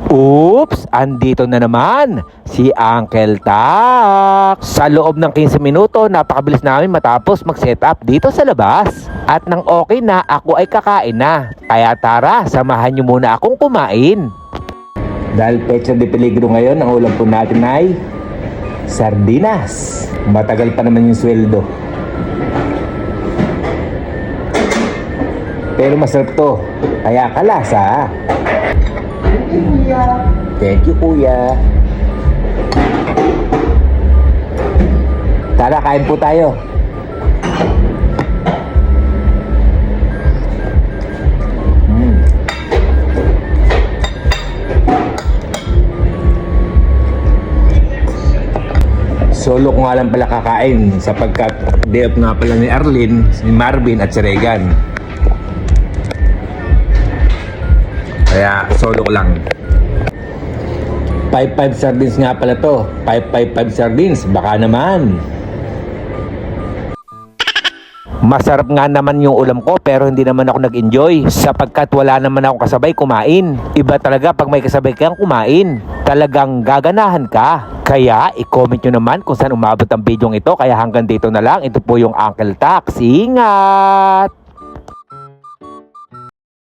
Oops! Andito na naman si Uncle Tak. Sa loob ng 15 minuto, napakabilis namin matapos mag-set up dito sa labas. At nang okay na, ako ay kakain na. Kaya tara, samahan nyo muna akong kumain. Dahil pecha de peligro ngayon, ang ulam po natin ay sardinas. Matagal pa naman yung sweldo. Pero masarap to, kaya kalasa. Thank you, kuya. Tara, kain po tayo. Solo ko nga lang pala kakain sapagkat day off nga pala ni Arlene, ni Marvin at si Regan. Kaya solo ko lang. 5-5 sardines nga pala to. 5-5-5 sardines. Baka naman. Masarap nga naman yung ulam ko pero hindi naman ako nag-enjoy sapagkat wala naman ako kasabay kumain. Iba talaga pag may kasabay kang kumain. Talagang gaganahan ka. Kaya i-comment nyo naman kung saan umabot ang video ito. Kaya hanggang dito na lang. Ito po yung Uncle Tak. Ingat!